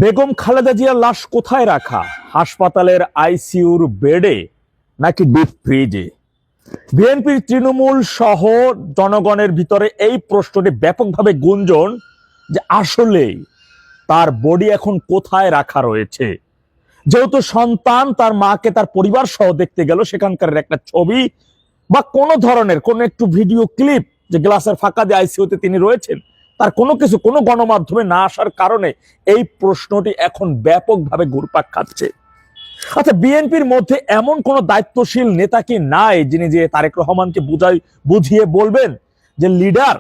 বেগম খালেদা জিয়ার লাশ কোথায় রাখা? হাসপাতালের আইসিইউর বেডে নাকি ডিপ ফ্রিজে? বিএনপির তৃণমূল সহ জনগণের ভিতরে এই প্রশ্নটি ব্যাপকভাবে গুঞ্জন যে আসলে তার বডি এখন কোথায় রাখা রয়েছে। যেহেতু সন্তান তার মাকে তার পরিবার সহ দেখতে গেল, সেখানকার একটা ছবি বা কোনো ধরনের কোন একটু ভিডিও ক্লিপ যে গ্লাসের ফাঁকা দিয়ে আইসিইউতে তিনি রয়েছেন, তার কোনো কিছু কোনো গণমাধ্যমে না আসার কারণে এই প্রশ্নটি এখন ব্যাপকভাবে ঘুরপাক খাচ্ছে। আচ্ছা, বিএনপির মধ্যে এমন কোন দায়িত্বশীল নেতা কি নাই যিনি যে তারেক রহমানকে বুঝিয়ে বলবেন যে লিডার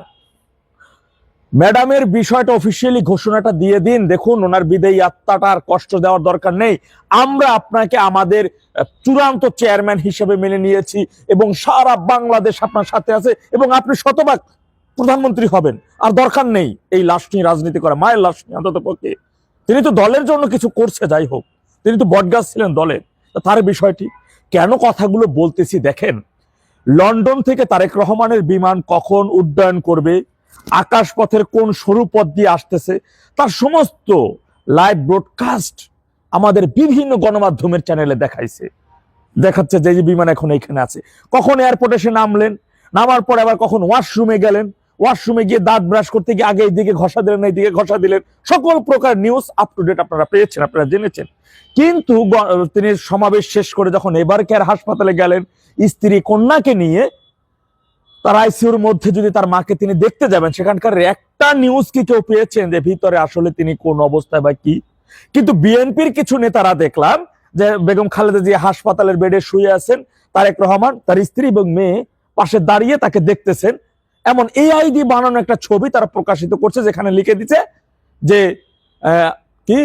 ম্যাডামের বিষয়টা অফিসিয়ালি ঘোষণাটা দিয়ে দিন, দেখুন ওনার বিদায়ী আত্মাটার কষ্ট দেওয়ার দরকার নেই, আমরা আপনাকে আমাদের চূড়ান্ত চেয়ারম্যান হিসেবে মেনে নিয়েছি এবং সারা বাংলাদেশ আপনার সাথে আছে এবং আপনি শতভাগ প্রধানমন্ত্রী হবেন, আর দরকার নেই এই লাশ নিয়ে রাজনীতি করা, মায়ের লাশ নিয়ে অন্তত পক্ষে। তিনি তো দলের জন্য কিছু করছে, যাই হোক তিনি তো বটগাছ ছিলেন দলের, তার বিষয়টি কেন কথাগুলো বলতেছি দেখেন। লন্ডন থেকে তারেক রহমানের বিমান কখন উড্ডয়ন করবে, আকাশপথের কোন সরু পথ দিয়ে আসতেছে, তার সমস্ত লাইভ ব্রডকাস্ট আমাদের বিভিন্ন গণমাধ্যমের চ্যানেলে দেখাচ্ছে যে বিমান এখন এখানে আছে। কখন এয়ারপোর্টে এসে নামলেন, নামার পরে আবার কখন ওয়াশরুমে গেলেন, ওয়াশরুমে গিয়ে দাঁত ব্রাশ করতে গিয়ে আগে এইদিকে ঘষা দিলেন, এইদিকে ঘষা দিলেন, সকল প্রকার নিউজ আপ টু ডেট আপনারা পেয়েছেন, আপনারা জেনেছেন। কিন্তু তিনি সমাবেশ শেষ করে যখন এবার কেয়ার হাসপাতালে গেলেন স্ত্রী কন্যাকে নিয়ে, তার আইসিইউর মধ্যে যদি তার মাকে তিনি দেখতে যাবেন, সেখানকার একটা নিউজ কি কেউ পেয়েছেন যে ভিতরে আসলে তিনি কোন অবস্থায় বা কি? কিন্তু বিএনপির কিছু নেতারা দেখলাম যে বেগম খালেদা জিয়া হাসপাতালের বেডে শুয়ে আছেন, তারেক রহমান তার স্ত্রী এবং মেয়ে পাশে দাঁড়িয়ে তাকে দেখতেছেন, এমন এআইডি বানানো একটা ছবি তারা প্রকাশিত করছে, যেখানে লিখে দিচ্ছে যে কি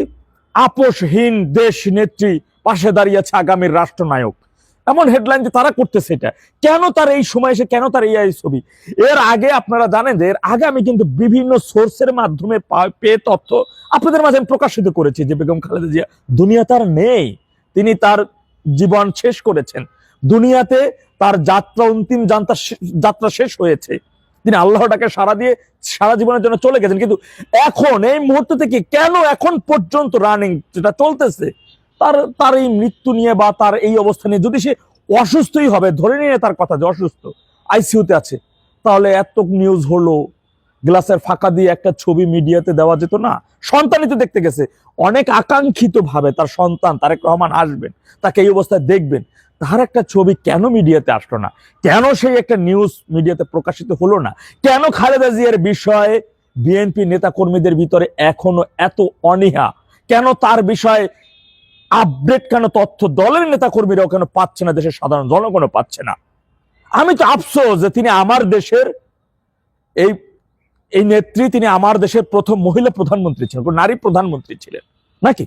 আপোষহীন দেশ নেত্রী পাশে দাঁড়িয়ে আছে আগামীর রাষ্ট্রনায়ক। এমন হেডলাইন যে তারা করতেছে। এটা কেন তার এই সময় এসে কেন তার এই ছবি? এর আগে আপনারা জানেন যে এর আগে আমি কিন্তু বিভিন্ন সোর্সের মাধ্যমে পেয়ে তথ্য আপনাদের মাঝে প্রকাশিত করেছি যে বেগম খালেদা জিয়া দুনিয়া তার নেই, তিনি তার জীবন শেষ করেছেন, দুনিয়াতে তার যাত্রা অন্তিম যাত্রা শেষ হয়েছে, তিনি আল্লাহটাকে সারা দিয়ে সারা জীবনের জন্য চলে গেছেন। কিন্তু এখন এই মুহূর্ত থেকে কেন এখন পর্যন্ত রানিং যেটা চলতেছে তার এই মৃত্যু নিয়ে বা তার এই অবস্থা নিয়ে, যদি সে অসুস্থই হবে, ধরে নিয়ে তার কথা যে অসুস্থ আইসিইউতে আছে, তাহলে এত নিউজ হলো, গ্লাসের ফাঁকা দিয়ে একটা ছবি মিডিয়াতে দেওয়া যেত না? সন্তানই তো দেখতে গেছে, অনেক আকাঙ্ক্ষিত ভাবে তার সন্তান তারেক রহমান আসবেন, তাকে এই অবস্থায় দেখবেন, তার একটা ছবি কেন মিডিয়াতে আসলো না? কেন সেই একটা নিউজ মিডিয়াতে প্রকাশিত হলো না? কেন খালেদা জিয়ার বিষয়ে বিএনপি নেতা কর্মীদের ভিতরে এখনো এত অনীহা? কেন তার বিষয়ে আপডেট কেন তথ্য দলের নেতা কর্মীরাও কেন পাচ্ছে না, দেশের সাধারণ জনগণও পাচ্ছে না? আমি তো আফসোস যে তিনি আমার দেশের এই নেত্রী, তিনি আমার দেশের প্রথম মহিলা প্রধানমন্ত্রী ছিলেন, নারী প্রধানমন্ত্রী ছিলেন নাকি?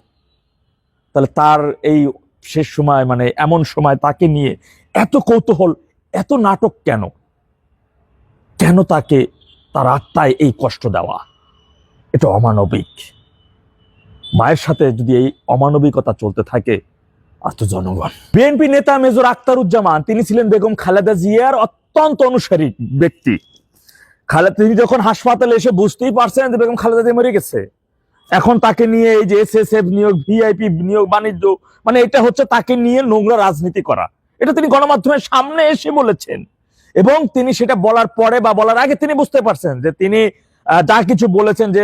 তাহলে তার এই শেষ সময়, মানে এমন সময় তাকে নিয়ে এত কৌতূহল, এত নাটক কেন? কেন তাকে তার আত্মায় এই কষ্ট দেওয়া? এটা অমানবিক। মায়ের সাথে যদি এই অমানবিকতা চলতে থাকে, আজ তো জনগণ। বিএনপি নেতা মেজর আখতারুজ্জামান তিনি ছিলেন বেগম খালেদা জিয়ার অত্যন্ত অনুসারী ব্যক্তি। তিনি যখন হাসপাতালে এসে বুঝতেই পারছেন যে বেগম খালেদা জিয়া মরে গেছে, এখন তাকে নিয়ে এই যে এসএসএফ নিয়োগ, ভিআইপি নিয়োগ, বাণিজ্য, মানে এটা হচ্ছে তাকে নিয়ে নোংরা রাজনীতি করা। এটা তিনি গণমাধ্যমের সামনে এসে বলেছেন এবং তিনি সেটা বলার পরে বা বলার আগে তিনি বুঝতে পারছেন যে তিনি যা কিছু বলেছেন, যে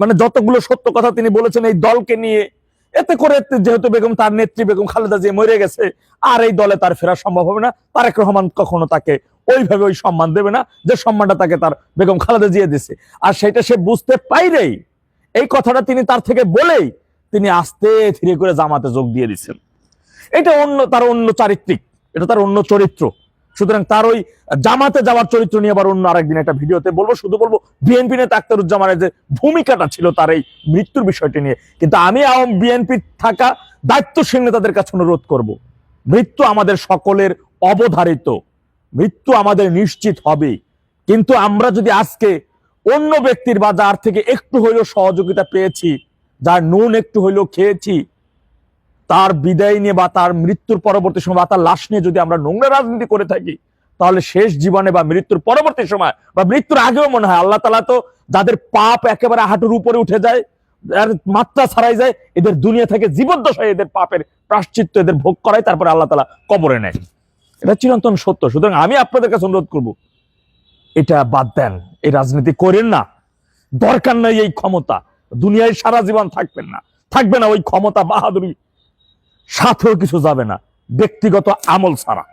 মানে যতগুলো সত্য কথা তিনি বলেছেন এই দলকে নিয়ে, এতে করে যেহেতু বেগম তার নেত্রী বেগম খালেদা জিয়া মরে গেছে, আর এই দলে তার ফেরা সম্ভব হবে না, তারেক রহমান কখনো তাকে ওইভাবে ওই সম্মান দেবে না যে সম্মানটা তাকে তার বেগম খালেদা জিয়া দিছে। আর সেটা সে বুঝতে পাইরেই এই কথাটা তিনি তার থেকে বলেই তিনি আস্তে ধীরে করে জামাতে যোগ দিয়ে দিচ্ছেন। এটা তার অন্য চারিত্রিক, এটা তার অন্য চরিত্র। সুতরাং তার ওই জামাতে যাওয়ার চরিত্র নিয়ে আবার অন্য আরেকদিন একটা ভিডিওতে বলবো। শুধু বলবো বিএনপি নেতা আখতারুজ্জামানের যে ভূমিকাটা ছিল তার এই মৃত্যুর বিষয়টি নিয়ে। কিন্তু আমি বিএনপি থাকা দায়িত্বশীল নেতাদের কাছে অনুরোধ করব, মৃত্যু আমাদের সকলের অবধারিত, মৃত্যু আমাদের নিশ্চিত হবে। কিন্তু আমরা যদি আজকে অন্য ব্যক্তির বা যার থেকে একটু হইলেও সহযোগিতা পেয়েছি, যার নুন একটু হইলেও খেয়েছি, তার বিদায় নিয়ে বা তার মৃত্যুর পরবর্তী সময় বা তার লাশ নিয়ে যদি আমরা নোংরা রাজনীতি করে থাকি, তাহলে শেষ জীবনে বা মৃত্যুর পরবর্তী সময় বা মৃত্যুর আগেও মনে হয় আল্লাহ তাআলা তো যাদের পাপ একেবারে হাঁটুর উপরে উঠে যায়, আর মাত্রা ছাড়াই যায়, এদের দুনিয়া থেকে জীবদ্দশায় এদের পাপের প্রায়শ্চিত্ত এদের ভোগ করায়, তারপরে আল্লাহ তাআলা কবরে নেয়। এটা চিরন্তন সত্য। সুতরাং আমি আপনাদের কাছে অনুরোধ করব, এটা বাদ দেন, এই রাজনীতি করেন না, দরকার নাই এই ক্ষমতা। দুনিয়ায় সারা জীবন থাকবেন না, থাকবে না ওই ক্ষমতা বাহাদুরি, সাথেও কিছু যাবে না ব্যক্তিগত আমল ছাড়া।